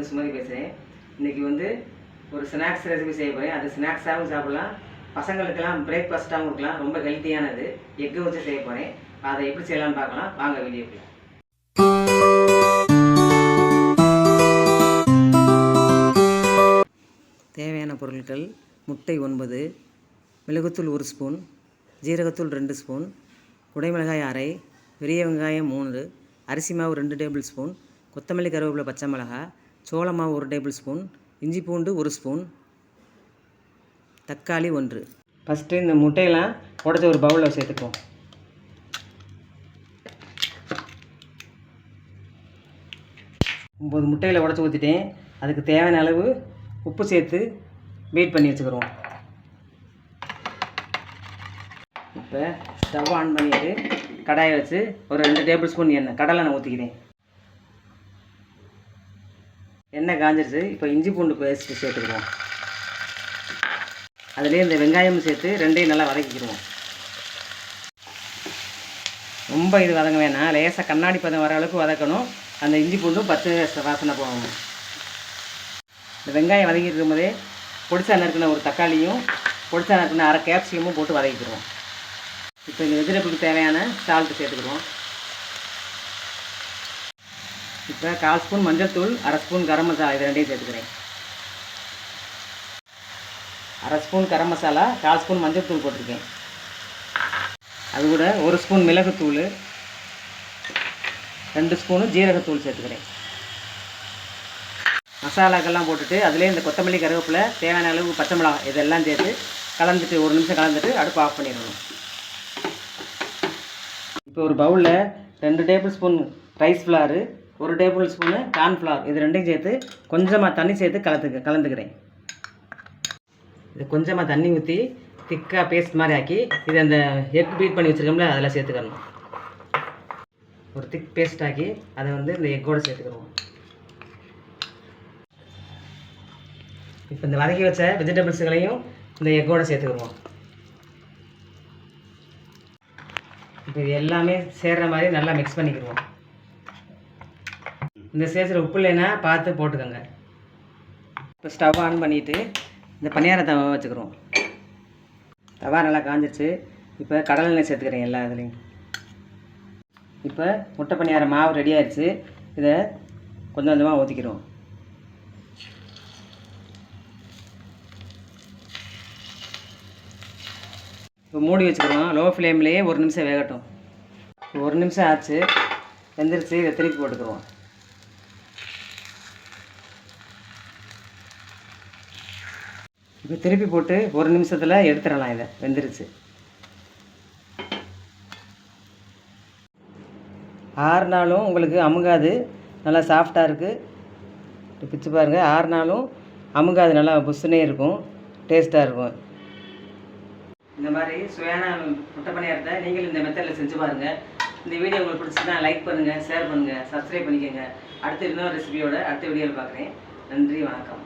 உங்கள் சுமதி பேசுகிறேன். இன்றைக்கி வந்து ஒரு ஸ்நாக்ஸ் ரெசிபி செய்ய போகிறேன். அது ஸ்நாக்ஸாகவும் சாப்பிட்லாம், பசங்களுக்கெல்லாம் பிரேக்ஃபாஸ்ட்டாகவும் இருக்கலாம். ரொம்ப ஹெல்த்தியானது. எக்கு வச்சு செய்ய போகிறேன். அதை எப்படி செய்யலாம்னு பார்க்கலாம். வாங்க வீடியோக்குள்ள. தேவையான பொருட்கள்: முட்டை 9, மிளகுத்தூள் 1 ஸ்பூன், ஜீரகத்தூள் 2 ஸ்பூன், குடைமிளகாய் அரை, பெரிய வெங்காயம் 3, அரிசி மாவு 2 டேபிள் ஸ்பூன், கொத்தமல்லி கருவேப்பிலை பச்சை மிளகாய், சோள மாவு 1 டேபிள் ஸ்பூன், இஞ்சி பூண்டு 1 ஸ்பூன், தக்காளி 1. ஃபஸ்ட்டு இந்த முட்டையெல்லாம் உடச்சி ஒரு பவுலில் சேர்த்துக்குவோம். ஒம்பது முட்டையில் உடச்சி ஊற்றிட்டேன். அதுக்கு தேவையான அளவு உப்பு சேர்த்து பீட் பண்ணி வச்சுக்கிறோம். இப்போ ஸ்டவ் ஆன் பண்ணிவிட்டு கடாயை வச்சு ஒரு 2 டேபிள் ஸ்பூன் எண்ணெய் கடலை நான் ஊற்றிக்கிறேன். எண்ணெய் காஞ்சிருச்சு. இப்போ இஞ்சி பூண்டு பேஸ்ட்டு சேர்த்துக்கிறோம். அதுலேயே இந்த வெங்காயம் சேர்த்து ரெண்டையும் நல்லா வதக்கிக்கிடுவோம். ரொம்ப இது வதங்க வேணாம், லேசாக கண்ணாடி பதம் வர அளவுக்கு வதக்கணும். அந்த இஞ்சி பூண்டும் பச்சை வாசனை போகணும். இந்த வெங்காயம் வதக்கிட்டு இருக்கும்போதே பொடிசா நறுக்கின ஒரு தக்காளியும் பொடிசா நறுக்கின அரை கேப்சிகமும் போட்டு வதக்கிடுவோம். இப்போ இந்த வெஜிடபிளுக்கு தேவையான சால்ட்டு சேர்த்துக்கிடுவோம். இப்போ 1/4 ஸ்பூன் மஞ்சள் தூள், 1/2 ஸ்பூன் கரம் மசாலா, இது ரெண்டையும் சேர்த்துக்கிறேன். 1/2 ஸ்பூன் கரம் மசாலா, 1/4 ஸ்பூன் மஞ்சள் தூள் போட்டிருக்கேன். அது கூட 1 ஸ்பூன் மிளகுத்தூள், 2 ஸ்பூனு ஜீரகத்தூள் சேர்த்துக்கிறேன். மசாலாக்கெல்லாம் போட்டுட்டு அதிலே இந்த கொத்தமல்லி கருவேப்பிலை தேவையான அளவு பச்சை மிளகாய் இதெல்லாம் சேர்த்து கலந்துட்டு 1 நிமிஷம் கலந்துட்டு அடுப்பு ஆஃப் பண்ணிடணும். இப்போ ஒரு பவுலில் 2 table spoon rice flare, 1 table spoon cornflour, இது ரெண்டையும் சேர்த்து கொஞ்சமாக தண்ணி சேர்த்து கலந்துக்கிறேன். இது கொஞ்சமாக தண்ணி ஊற்றி திக்காக பேஸ்ட் மாதிரி ஆக்கி இதை அந்த எக் பீட் பண்ணி வச்சுருக்கோம்ல அதில் சேர்த்துக்கணும். ஒரு திக் பேஸ்ட் ஆக்கி அதை வந்து இந்த எக்கோடு சேர்த்துக்கிறோம். இப்போ இந்த வதக்கி வச்ச வெஜிடபிள்ஸுகளையும் இந்த எக்கோடு சேர்த்துக்கிறோம். இப்போ இது எல்லாமே சேர்கிற மாதிரி நல்லா மிக்ஸ் பண்ணிக்கிடுவோம். இந்த ஸ்டேஜில் உப்பு இல்லைன்னா பார்த்து போட்டுக்கோங்க. இப்போ ஸ்டவ் ஆன் பண்ணிவிட்டு இந்த பணியார தவா வச்சுக்கிறோம். தவா நல்லா காஞ்சிச்சு. இப்போ கடலை எண்ணெய் சேர்த்துக்கிறேன் எல்லா இதுலேயும். இப்போ முட்டை பணியார மாவு ரெடி ஆகிடுச்சு. இதை கொஞ்சம் கொஞ்சமாக ஊற்றிக்கிறோம். இப்போ மூடி வச்சுக்கிறோம். லோ ஃப்ளேம்லேயே 1 நிமிஷம் வேகட்டும். 1 நிமிஷம் ஆச்சு, வெந்துருச்சு. இதை திருப்பி போட்டுக்கிறோம். இப்போ திருப்பி போட்டு 1 நிமிஷத்தில் எடுத்துடலாம். இதை வெந்துருச்சு. ஆறுனாலும் உங்களுக்கு அமுங்காது, நல்லா சாஃப்டாக இருக்குது. பிச்சு பாருங்கள், ஆறுனாலும் அமுங்காது, நல்லா புஷ்ஷுனே இருக்கும், டேஸ்ட்டாக இருக்கும். இந்த மாதிரி சுவையான முட்டை பணியாரத்தை நீங்களும் இந்த மெத்தடில் செஞ்சு பாருங்கள். இந்த வீடியோ உங்களுக்கு பிடிச்சின்னா லைக் பண்ணுங்கள், ஷேர் பண்ணுங்கள், சப்ஸ்கிரைப் பண்ணிக்கோங்க. அடுத்த இன்னொரு ரெசிபியோட அடுத்த வீடியோவில் பார்க்குறேன். நன்றி, வணக்கம்.